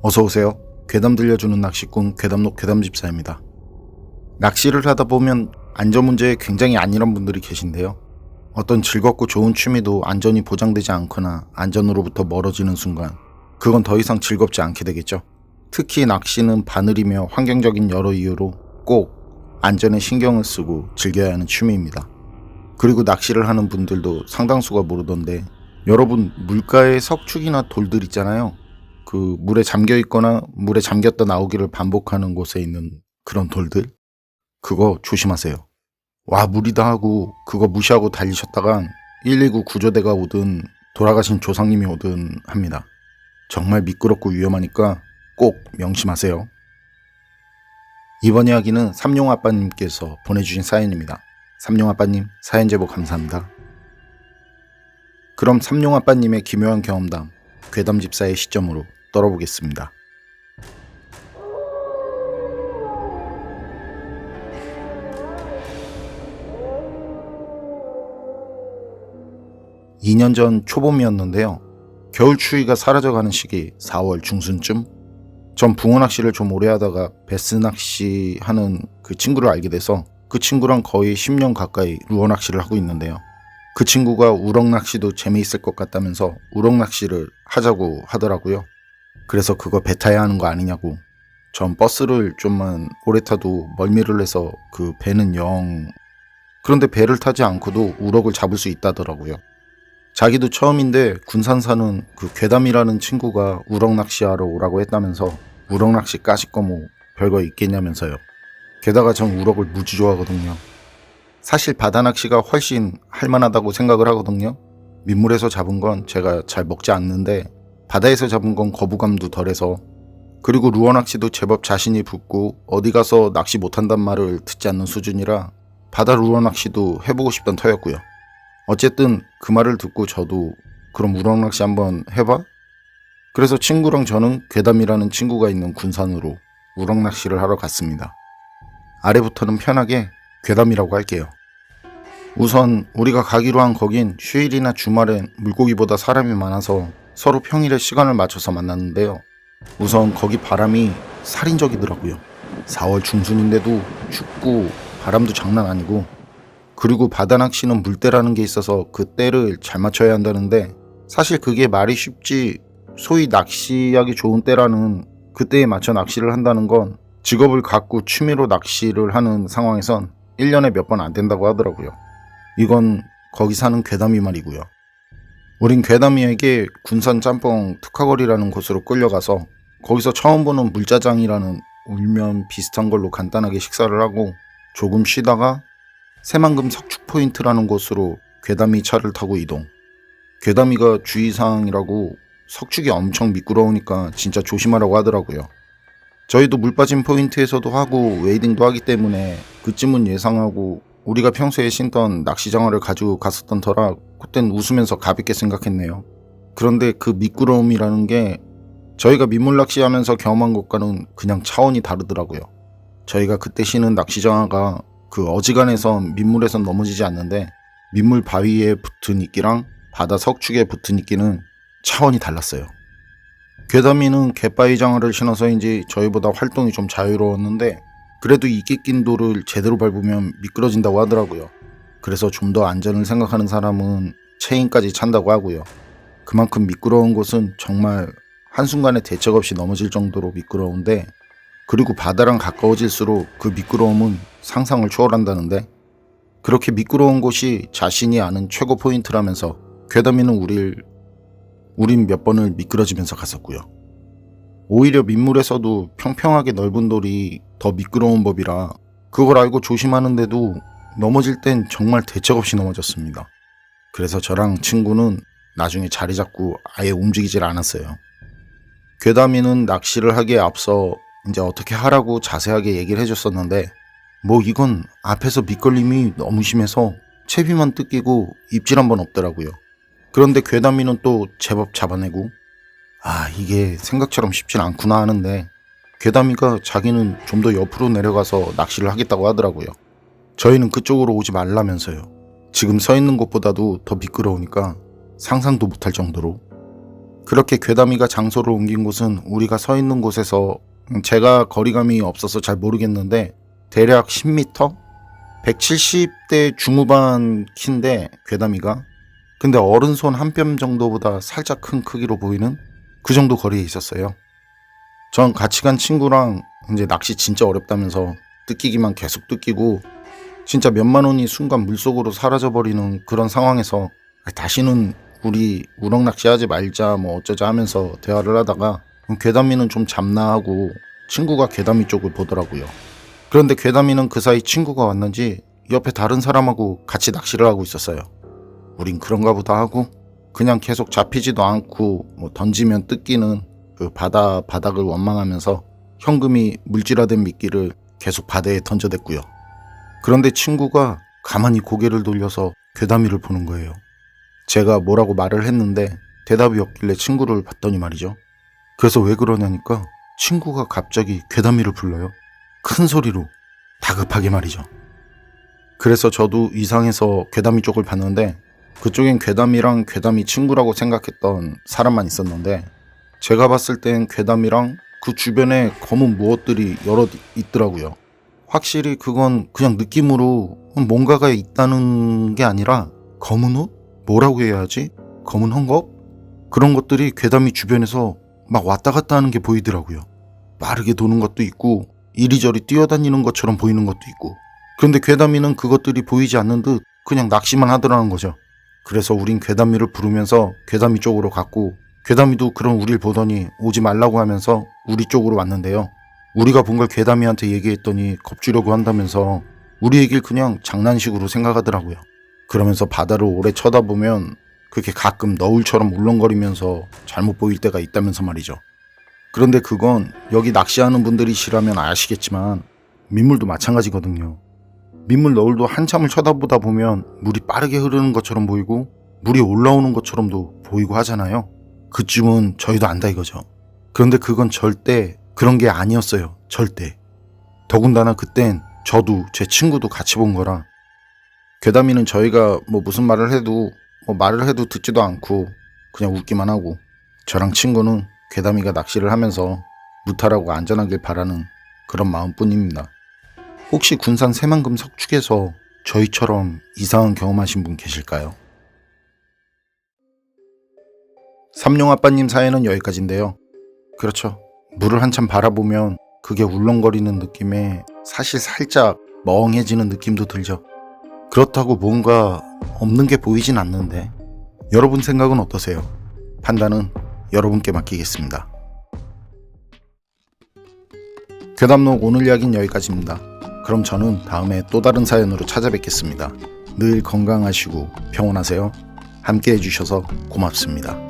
어서오세요. 괴담 들려주는 낚시꾼 괴담록 괴담집사입니다. 낚시를 하다 보면 안전 문제에 굉장히 안일한 분들이 계신데요. 어떤 즐겁고 좋은 취미도 안전이 보장되지 않거나 안전으로부터 멀어지는 순간 그건 더 이상 즐겁지 않게 되겠죠. 특히 낚시는 바늘이며 환경적인 여러 이유로 꼭 안전에 신경을 쓰고 즐겨야 하는 취미입니다. 그리고 낚시를 하는 분들도 상당수가 모르던데, 여러분 물가에 석축이나 돌들 있잖아요. 그 물에 잠겨 있거나 물에 잠겼다 나오기를 반복하는 곳에 있는 그런 돌들, 그거 조심하세요. 와 물이다 하고 그거 무시하고 달리셨다간 119 구조대가 오든 돌아가신 조상님이 오든 합니다. 정말 미끄럽고 위험하니까 꼭 명심하세요. 이번 이야기는 삼룡아빠님께서 보내주신 사연입니다. 삼룡아빠님 사연 제보 감사합니다. 그럼 삼룡아빠님의 기묘한 경험담 괴담집사의 시점으로 떨어보겠습니다. 2년 전 초봄이었는데요. 겨울 추위가 사라져가는 시기 4월 중순쯤, 전 붕어 낚시를 좀 오래 하다가 베스 낚시 하는 그 친구를 알게 돼서 그 친구랑 거의 10년 가까이 루어 낚시를 하고 있는데요. 그 친구가 우럭 낚시도 재미있을 것 같다면서 우럭 낚시를 하자고 하더라고요. 그래서 그거 배 타야 하는 거 아니냐고. 전 버스를 좀만 오래 타도 멀미를 해서 그 배는 영. 그런데 배를 타지 않고도 우럭을 잡을 수 있다더라고요. 자기도 처음인데 군산 사는 그 괴담이라는 친구가 우럭 낚시하러 오라고 했다면서 우럭 낚시 까짓 거 뭐 별거 있겠냐면서요. 게다가 전 우럭을 무지 좋아하거든요. 사실 바다 낚시가 훨씬 할만하다고 생각을 하거든요. 민물에서 잡은 건 제가 잘 먹지 않는데 바다에서 잡은 건 거부감도 덜해서, 그리고 루어 낚시도 제법 자신이 붙고 어디 가서 낚시 못한단 말을 듣지 않는 수준이라 바다 루어 낚시도 해보고 싶던 터였고요. 어쨌든 그 말을 듣고 저도 그럼 우럭 낚시 한번 해봐? 그래서 친구랑 저는 괴담이라는 친구가 있는 군산으로 우럭 낚시를 하러 갔습니다. 아래부터는 편하게 괴담이라고 할게요. 우선 우리가 가기로 한 거긴 휴일이나 주말엔 물고기보다 사람이 많아서 서로 평일에 시간을 맞춰서 만났는데요. 우선 거기 바람이 살인적이더라고요. 4월 중순인데도 춥고 바람도 장난 아니고, 그리고 바다 낚시는 물때라는 게 있어서 그 때를 잘 맞춰야 한다는데, 사실 그게 말이 쉽지 소위 낚시하기 좋은 때라는 그 때에 맞춰 낚시를 한다는 건 직업을 갖고 취미로 낚시를 하는 상황에선 1년에 몇 번 안 된다고 하더라고요. 이건 거기 사는 괴담이 말이고요. 우린 괴담이에게 군산 짬뽕 특화거리라는 곳으로 끌려가서 거기서 처음 보는 물짜장이라는 울면 비슷한 걸로 간단하게 식사를 하고 조금 쉬다가 새만금 석축 포인트라는 곳으로 괴담이 차를 타고 이동. 괴담이가 주의사항이라고 석축이 엄청 미끄러우니까 진짜 조심하라고 하더라고요. 저희도 물 빠진 포인트에서도 하고 웨이딩도 하기 때문에 그쯤은 예상하고 우리가 평소에 신던 낚시장화를 가지고 갔었던 터라 그땐 웃으면서 가볍게 생각했네요. 그런데 그 미끄러움이라는 게 저희가 민물 낚시하면서 경험한 것과는 그냥 차원이 다르더라고요. 저희가 그때 신은 낚시장화가 그 어지간해서 민물에선 넘어지지 않는데 민물 바위에 붙은 이끼랑 바다 석축에 붙은 이끼는 차원이 달랐어요. 괴담이는 갯바위 장화를 신어서인지 저희보다 활동이 좀 자유로웠는데 그래도 이끼 낀 돌을 제대로 밟으면 미끄러진다고 하더라고요. 그래서 좀 더 안전을 생각하는 사람은 체인까지 찬다고 하고요. 그만큼 미끄러운 곳은 정말 한순간에 대책 없이 넘어질 정도로 미끄러운데, 그리고 바다랑 가까워질수록 그 미끄러움은 상상을 초월한다는데, 그렇게 미끄러운 곳이 자신이 아는 최고 포인트라면서 괴담이는 우린 몇 번을 미끄러지면서 갔었고요. 오히려 민물에서도 평평하게 넓은 돌이 더 미끄러운 법이라 그걸 알고 조심하는데도 넘어질 땐 정말 대책 없이 넘어졌습니다. 그래서 저랑 친구는 나중에 자리 잡고 아예 움직이질 않았어요. 괴담이는 낚시를 하기에 앞서 이제 어떻게 하라고 자세하게 얘기를 해줬었는데, 뭐 이건 앞에서 밑걸림이 너무 심해서 채비만 뜯기고 입질 한번 없더라고요. 그런데 괴담이는 또 제법 잡아내고, 이게 생각처럼 쉽진 않구나 하는데 괴담이가 자기는 좀 더 옆으로 내려가서 낚시를 하겠다고 하더라고요. 저희는 그쪽으로 오지 말라면서요. 지금 서 있는 곳보다도 더 미끄러우니까 상상도 못할 정도로. 그렇게 괴담이가 장소를 옮긴 곳은 우리가 서 있는 곳에서 제가 거리감이 없어서 잘 모르겠는데 대략 10m? 170대 중후반 키인데 괴담이가 근데 어른 손 한 뼘 정도보다 살짝 큰 크기로 보이는 그 정도 거리에 있었어요. 전 같이 간 친구랑 이제 낚시 진짜 어렵다면서 뜯기기만 계속 뜯기고 진짜 몇만 원이 순간 물속으로 사라져버리는 그런 상황에서 다시는 우리 우럭 낚시하지 말자 뭐 어쩌자 하면서 대화를 하다가 괴담이는 좀 잡나 하고 친구가 괴담이 쪽을 보더라고요. 그런데 괴담이는 그 사이 친구가 왔는지 옆에 다른 사람하고 같이 낚시를 하고 있었어요. 우린 그런가 보다 하고 그냥 계속 잡히지도 않고 뭐 던지면 뜯기는 그 바닥을 원망하면서 현금이 물질화된 미끼를 계속 바다에 던져댔고요. 그런데 친구가 가만히 고개를 돌려서 괴담이를 보는 거예요. 제가 뭐라고 말을 했는데 대답이 없길래 친구를 봤더니 말이죠. 그래서 왜 그러냐니까 친구가 갑자기 괴담이를 불러요. 큰 소리로 다급하게 말이죠. 그래서 저도 이상해서 괴담이 쪽을 봤는데 그쪽엔 괴담이랑 괴담이 친구라고 생각했던 사람만 있었는데 제가 봤을 땐 괴담이랑 그 주변에 검은 무엇들이 여럿 있더라고요. 확실히 그건 그냥 느낌으로 뭔가가 있다는 게 아니라 검은 옷? 뭐라고 해야 하지? 검은 헝겊? 그런 것들이 괴담이 주변에서 막 왔다 갔다 하는 게 보이더라고요. 빠르게 도는 것도 있고 이리저리 뛰어다니는 것처럼 보이는 것도 있고 그런데 괴담이는 그것들이 보이지 않는 듯 그냥 낚시만 하더라는 거죠. 그래서 우린 괴담이를 부르면서 괴담이 쪽으로 갔고 괴담이도 그런 우릴 보더니 오지 말라고 하면서 우리 쪽으로 왔는데요. 우리가 본 걸 괴담이한테 얘기했더니 겁주려고 한다면서 우리 얘기를 그냥 장난식으로 생각하더라고요. 그러면서 바다를 오래 쳐다보면 그게 가끔 너울처럼 울렁거리면서 잘못 보일 때가 있다면서 말이죠. 그런데 그건 여기 낚시하는 분들이시라면 아시겠지만 민물도 마찬가지거든요. 민물 너울도 한참을 쳐다보다 보면 물이 빠르게 흐르는 것처럼 보이고 물이 올라오는 것처럼도 보이고 하잖아요. 그쯤은 저희도 안다 이거죠. 그런데 그건 절대 그런 게 아니었어요. 절대. 더군다나 그땐 저도 제 친구도 같이 본 거라 괴담이는 저희가 뭐 무슨 말을 해도 듣지도 않고 그냥 웃기만 하고 저랑 친구는 괴담이가 낚시를 하면서 무탈하고 안전하길 바라는 그런 마음뿐입니다. 혹시 군산 새만금 석축에서 저희처럼 이상한 경험하신 분 계실까요? 삼룡아빠님 사연은 여기까지인데요. 그렇죠. 물을 한참 바라보면 그게 울렁거리는 느낌에 사실 살짝 멍해지는 느낌도 들죠. 그렇다고 뭔가 없는 게 보이진 않는데 여러분 생각은 어떠세요? 판단은 여러분께 맡기겠습니다. 괴담록 오늘 이야기는 여기까지입니다. 그럼 저는 다음에 또 다른 사연으로 찾아뵙겠습니다. 늘 건강하시고 평온하세요. 함께 해주셔서 고맙습니다.